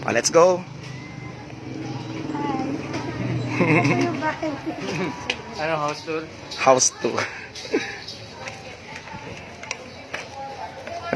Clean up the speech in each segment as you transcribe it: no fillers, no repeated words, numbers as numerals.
Let's go. Ano, house tour? House tour.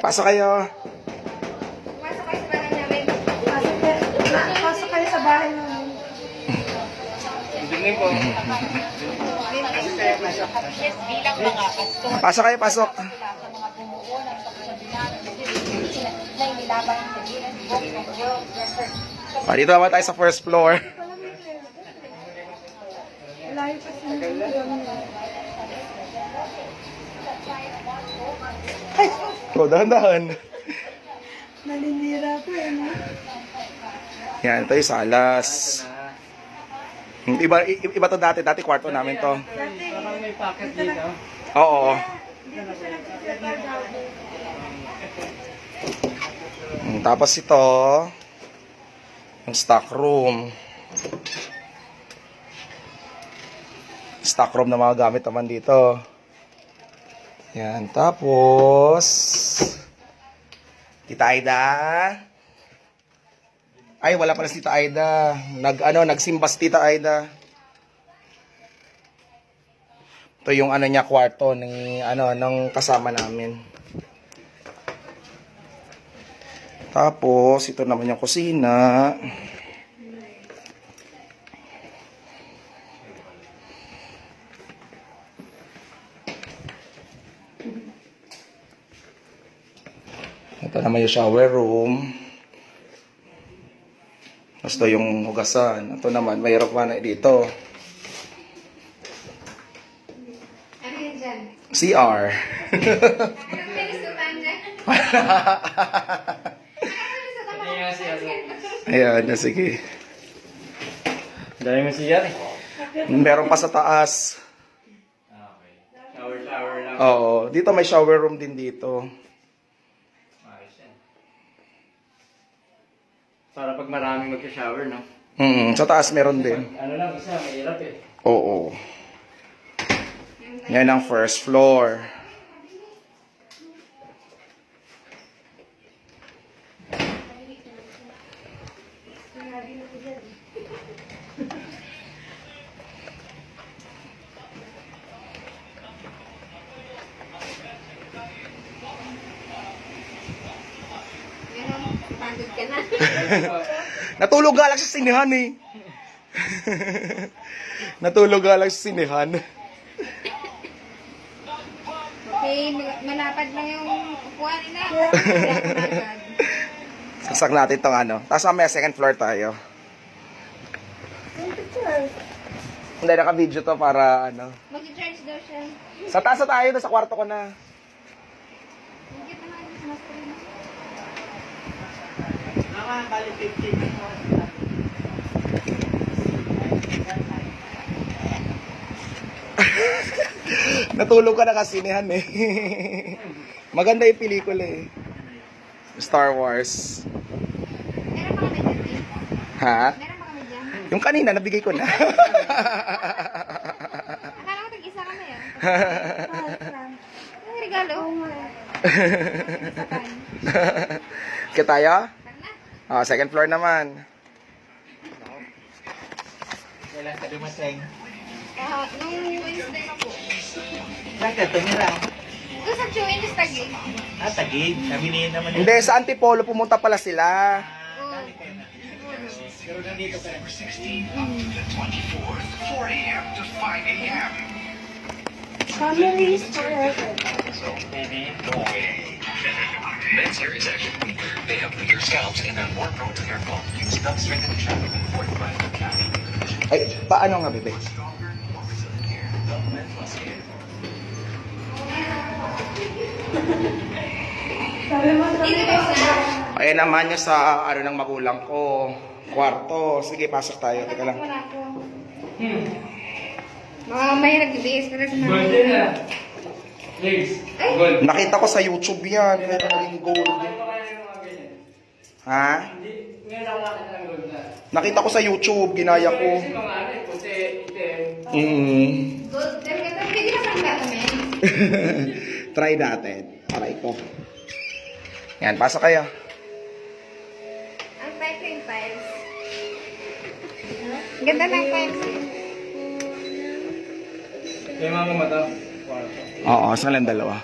Pasok kayo. Pasok kayo sa bahay namin. Pasok kayo sa bahay namin. Hindi po. Yes, bilang mga customer Pasok kayo, pasok. sa mga bumuo ng pagkasabihan na inilaban ng sabihan ng world record. Dito naman tayo sa first floor. Layo pa sila. Oh, dahan-dahan. Naninira ko eh. Yan, ito yung salas. Iba to dati. Dati kwarto namin to. Parang may pocket dito. Oo. Tapos ito, yung stock room. Stock room na mga gamit naman dito. Yan, tapos Tita Aida. Ay, wala pala si Tita Aida. Nagsimbas Tita Aida. Ito yung niya kwarto ng kasama namin. Tapos ito naman yung kusina. Ito naman yung shower room. Ito yung hugasan. Ito naman, mayroon pa na dito. Ano yun dyan? CR. Anong pinusutan dyan? Ayan, sige. Dahil mo siya eh. Meron pa sa taas. Okay. Shower lang. Oo, dito may shower room din dito. Ayos yan. Para pag maraming mag-shower, no? Sa taas meron din. Ano lang, isa, mahirap eh. Oo. Yan ang first floor. Pagod ka na. Natulog nga lang sa sinihan eh. Natulog nga lang sa sinihan. Okay, malapad lang yung upuan nila. Sasak natin itong Tapos mamaya second floor tayo. Hindi, naka-video to para Mag-charge daw siya. Sa taas na tayo, sa kwarto ko na. Higit na nga yung master mo. Nakakali 50. Natulog ka na kasinihan eh. Maganda yung pelikula eh. Star Wars. Meron pa kami dyan eh. Ha? Meron pa kami dyan. Yung kanina, nabigay ko na. Akala ko tag-isa kami ah. Ang regalo. Isapan. Kaya tayo? Tara na. Second floor naman. Kailan ka dumating? Nung Wednesday na po. Saan ka tumira? Doon sa Chewin is Taguig. Tagig. Sabihin naman Hindi, sa Antipolo pumunta pala sila. Oo. Pero nandito ka. Families forever. Men's hair is actually weaker. They have weaker scalps and are more prone to hair fall. Use Dove Strengthening Shampoo and Fortified with Caffeine. Ay, paano nga, bebe? Stronger, more resilient hair. Dove Men Plus Hair. Dito ba sa... Ayan naman yung sa ng magulang ko. Kwarto. Sige, pasok tayo. Teka lang. Wala ko. Mga may nag-BS para sa Gold mga... din ah. Legs. Gold. Nakita ko sa YouTube yan. Kaya naging gold. Ano pa kaya yung mga ganyan? Ha? Hindi. Ngayon ako nakita ng gold na. Nakita ko sa YouTube. Ginaya ko. Kasi mga puti, itim. Gold. Hindi na saan ba kami? Try natin. Aray ko. Yan, pasok kayo. Ang type ko yung type. Ganda ng fancy. Yung mga mata. Oo, sa lang dalawa.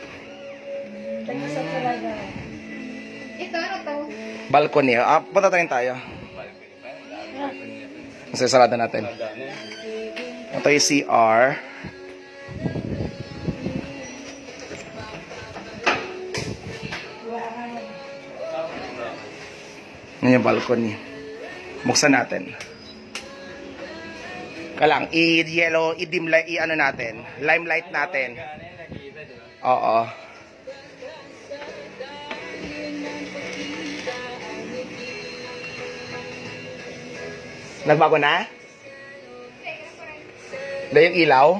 Ito, ano to? Balcony. Punta tayo. Kasi sarada natin. Ito yung CR. Yan yung balcony. Buksan natin. Kalang, i-yellow, i-dim light, i-ano natin. Limelight natin. Oo. Nagbago na? Dahil yung ilaw?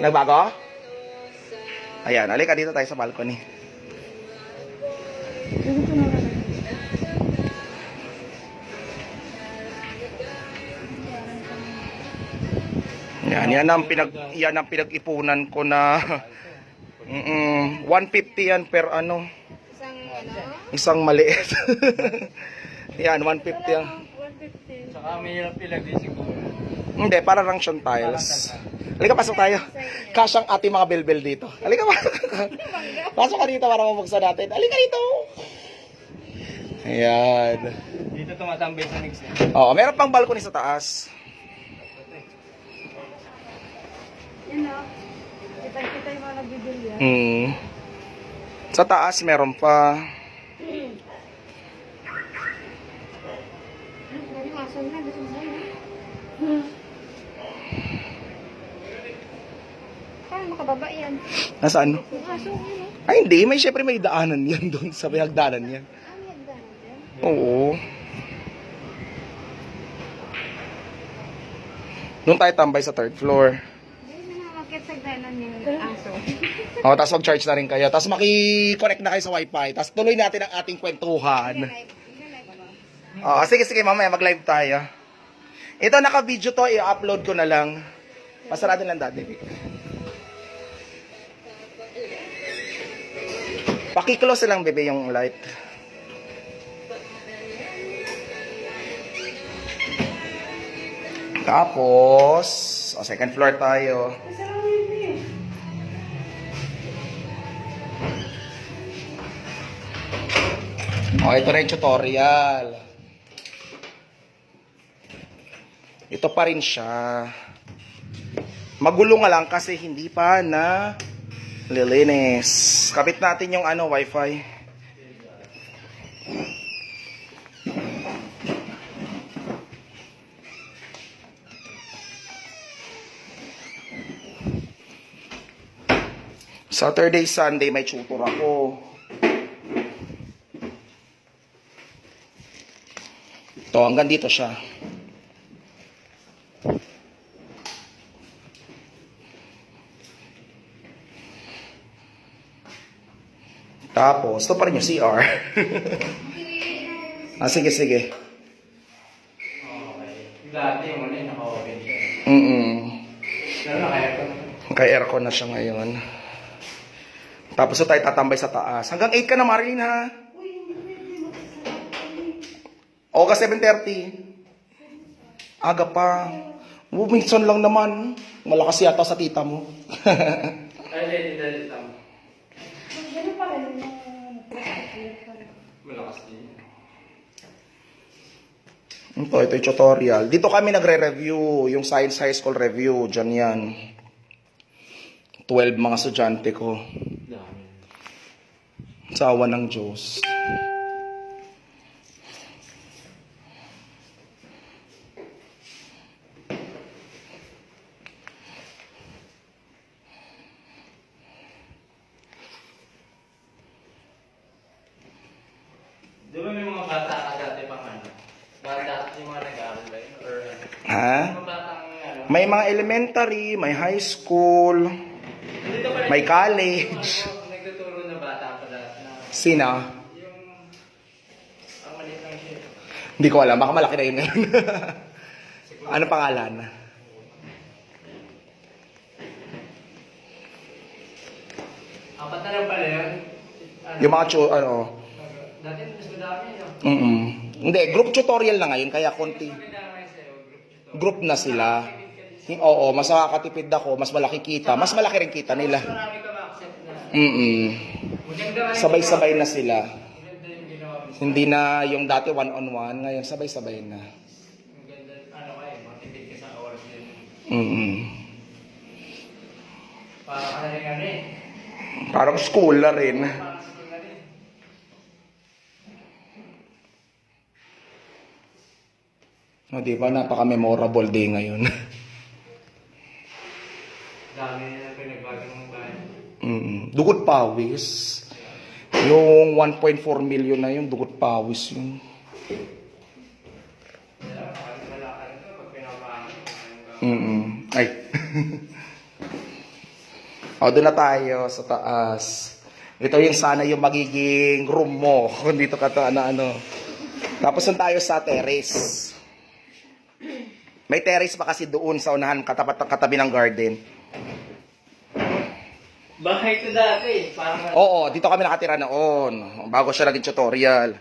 Nagbago? Ayan, alika dito tayo sa balcony. Yan ang pinag-ipunan ko na 150 yan per ano, isang maliit. Yan, 150 yan. Saka may hirap ilag din siguro. Hindi, para lang siyang tiles. Halika, pasok tayo. Kasyang ating mga belbel dito. Halika, pasok. Pasok ka dito para mabuksan natin. Halika dito. Ayan. Dito tumatambay sa Nix. Oo, meron pang balcony sa taas. Yan o. Kita yung mga nagbibili yan. Sa taas meron pa. Dari masok na. Gusto mo na. Paano makababa yan? Nasaan? Yung aso yun o. Ay, hindi. Siyempre may daanan yan doon. Sa may hagdanan yan. Ano yan dahil dyan? Oo. Doon tayo tambay sa third floor. Hindi na nakakit sa dalan yung aso. O, tapos mag-charge na rin kayo. Tapos maki-connect na kayo sa wifi. Tapos tuloy natin ang ating kwentuhan. Sige, mamaya mag-live tayo. Ito, naka-video to. I-upload ko na lang. Pasarado lang dati. Paki-close lang, bebe, yung light. Tapos, second floor tayo. Ito na yung tutorial. Ito pa rin siya. Magulo nga lang kasi hindi pa na lilinis. Kapit natin yung wifi. Saturday, Sunday may tutor ako. Ito, hanggang dito siya. Tapos, ito pa rin yung CR. Sige. Okay. Dati yung ano yung naka-open siya. Pero naka-aircon. Naka-aircon na siya ngayon. Tapos ito tayo tatambay sa taas. Hanggang 8 ka na, Marilyn, ha? August 7:30. Aga pa. Minsan lang naman. Malakas yata sa tita mo. Ay, dito lang. Ganun pa rin yung Malakas din. Ito yung tutorial. Dito kami nagre-review. Yung Science High School review. Diyan yan. 12 mga estudyante ko. Dami. Sa awa ng Diyos. Di ba may mga bata ka dati pang ano? Bata yung mga nag-aaral ba yun? Or Ha? mga batang ano? May mga elementary, may high school, Dito pa rin. may college. Nagtuturo na bata pa dati. Sina? Yung ang maliit lang siya. Hindi ko alam. Baka malaki na yun ngayon. Ano pangalan? Apat na lang pala yun. Yung mga Dati mas madami yun. Hindi, group tutorial na ngayon, kaya konti. Maganda group na sila. Oo, mas makakatipid ako, mas malaki kita, mas malaki rin kita nila. Marami ka ma-accept na. Maganda nga Sabay-sabay na sila. maganda yung ginawa mo. Hindi na yung dati one-on-one, ngayon sabay-sabay na. Maganda, ano kayo, matipid ka sa oras din. Para ka na rin ano eh. Parang school na rin. Parang school na rin. O, di ba? Napaka-memorable day ngayon. Dami na pinagbago ng bahay. Dugot pawis. Yung 1.4 million na yun, dugot pawis yun. Kaya, wala ka rin ito pag pinapahangan. Ay. O, doon na tayo sa taas. Ito yung sana yung magiging room mo. Kung dito ka to, ano. Tapos doon tayo sa terrace. May terrace pa kasi doon sa unahan, katabi ng garden. Bahay ko dati, parang Oo, dito kami nakatira noon. Bago siya naging tutorial.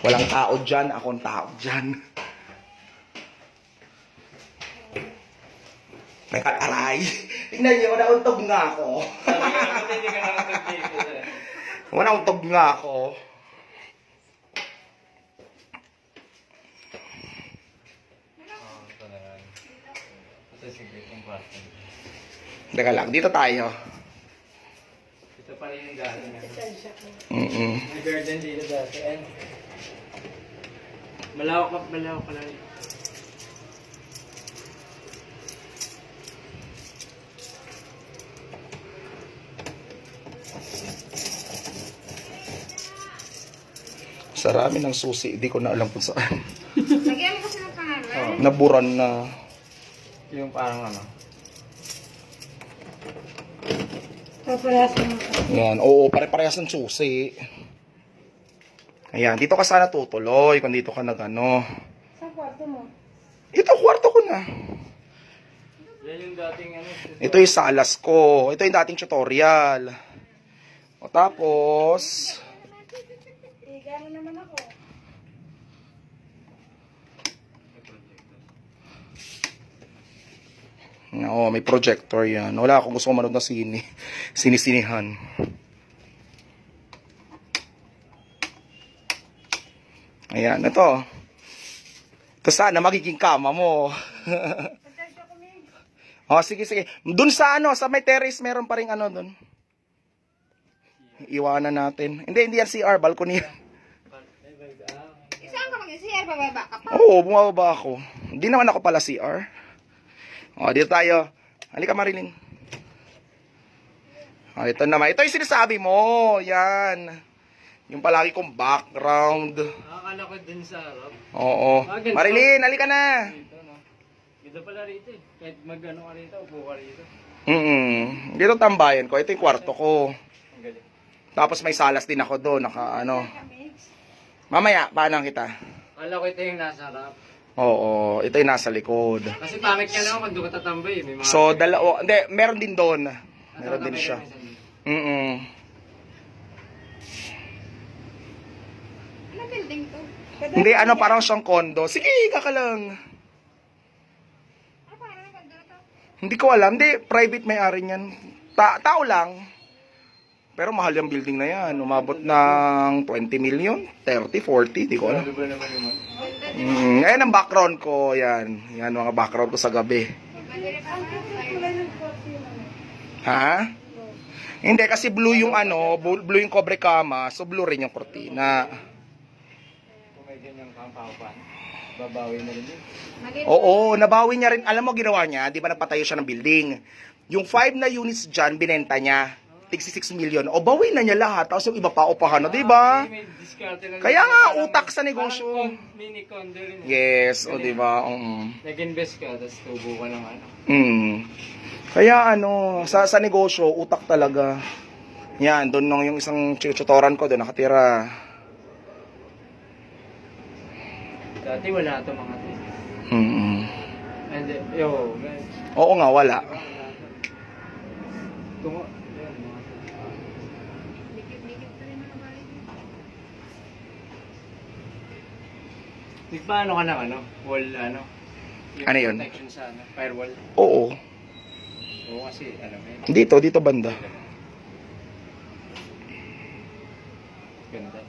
Walang tao dyan, akong tao dyan. May kataray. Tingnan niyo, nauntog nga ako. hindi ka nakatag dito. Nauntog nga ako. Ito na yan. Ito sigit yung button. Teka lang, dito tayo. Ito pa rin yung dati nga. Mm-mm. May garden dito dati. And malawak ka lang. Sarami ng susi, hindi ko na alam kung saan. Lagyan mo kasi ng pangalan. Naburan na. Yung parang ano. Papalasan mo. Yan, oo, pare-parehas ng susi. Ayan, dito ka sana tutuloy kung dito ka nagano. Sa kwarto mo. Ito, kwarto ko na. Yan yung dating ano. Ito yung salas ko. Ito yung dating tutorial. O tapos, Gano'n naman ako. oo, may projector yan. Wala akong gusto manood na sinisinihan. Ayan, ito. Ito sana magiging kama mo. Oh, sige, sige. Doon sa ano, sa may terrace, meron pa rin ano doon. Iwanan natin. Hindi yan CR, balcony. Saan ka mag-CR? Bababa ka pa? Oo, bumababa ako. Hindi naman ako pala CR. O, dito tayo. Halika, Marilyn. O, ito naman. Ito yung sinasabi mo. Yan. Yung palagi kong background. Akala ko dun sa harap. Oo. Ah, ganito. Marilyn, halika na. Dito no. Dito pala rito eh. Kahit mag-ano ka rito, upo ka rito. Dito tambayan ko. Ito yung kwarto ko. Ang galing. Tapos may salas din ako doon. Naka ano. Mamaya, paano kita? Akala ko ito yung nasa harap. Oo, ito yung nasa likod. Kasi pangit ka naman kung doon ka tatambay. May mga... So, hindi, meron din doon. Meron din Tatambay siya. kami sa dito. Ano building to? Hindi, ano, parang siyang condo. Sige, higa ka lang. Ano pa? Ano ba? Dito? Hindi ko alam. Hindi, private may-ari niyan. Tao lang. Pero mahal yung building na yan. Umabot ng 20 million, 30, 40, di ko alam. Ano ba naman yung Ngayon ang background ko, yan. Yan mga background ko sa gabi. Ha? Hindi, kasi blue yung ano, blue yung cobre kama, so blue rin yung kortina. Kung may ganyang kampapan, babawi na rin yun. Oo, nabawi niya rin. Alam mo ginawa niya, di ba napatayo siya ng building? Yung 5 na units dyan, binenta niya. Tigsi 6 million. O, bawi na niya lahat. Tapos yung iba pa, upahan na, di ba? May diskarte lang. Kaya nga, Parang- utak sa negosyo. parang mini condo rin. Yes, o di ba? Nag-invest ka, tapos tubo ka ng ano. Kaya ano, sa negosyo, utak talaga. Yan, doon nung yung isang tutoran ko, doon nakatira. Dati wala ito mga to. And yo, guys. Oo nga, wala. Tungo. Yan, mga to. Dikit-dikit Nagpaano ka ng ano? Wall, ano? Yung Ano yun? protection sa ano? Firewall. Oo. Oo, kasi, alam mo yun. Dito banda. Ganda.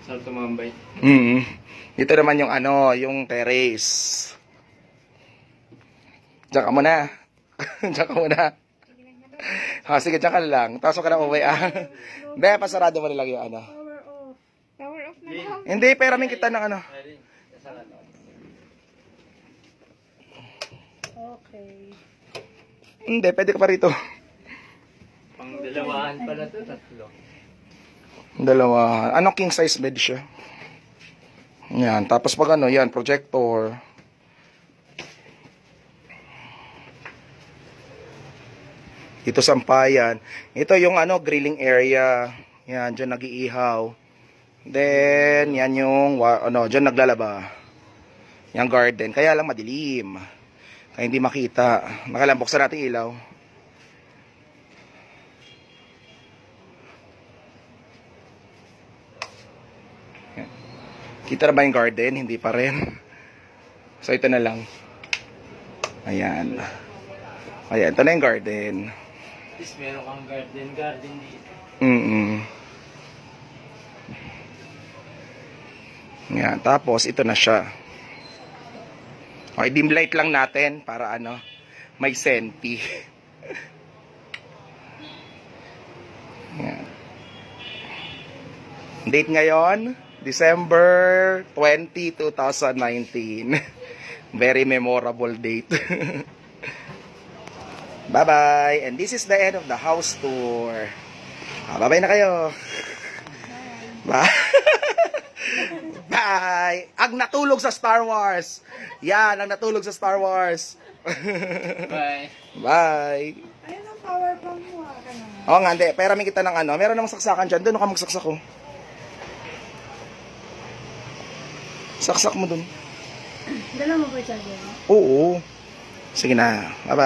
Sarap tumambay. Dito naman yung ano, yung terrace. Diyan ka muna. Diyan ka muna. Sige, diyan ka lang. Tapos ka na uwi, Hindi, pasarado mo lang yung ano. Power off. Power off na Lin. daw. Hindi, peramin kita ng ano. Ayun, kasama to. Okay. Hindi, pwede ka pa rito. Pang dalawahan pala to, tatlo. Dalawa. Anong king size bed siya? Yan. Tapos pag ano, yan, projector. Dito sampayan. Ito yung ano, grilling area. Yan, dyan nag-iihaw. Then, yan yung, ano, dyan naglalaba. Yung garden. Kaya lang madilim. Kaya hindi makita. Nakalang, buksan natin ilaw. Yan. Kita na ba yung garden? Hindi pa rin. So, ito na lang. Ayan. Ayan, ito na yung garden. At least meron kang garden dito. Yan, tapos ito na siya. Okay, dim light lang natin para ano, may senti. Yan. Date ngayon, December 20, 2019. Very memorable date. Bye-bye. And this is the end of the house tour. Bye-bye na kayo. Bye. Bye. Ang natulog sa Star Wars. Yan, ang natulog sa Star Wars. Bye. Bye. Ayun ang power bank mo. Oo nga, hindi. Pera may kita ng ano. Meron namang saksakan dyan. Doon ka magsaksak ko. Saksak mo doon. Dala mo ba siya dyan? Oo. Sige na. Bye-bye.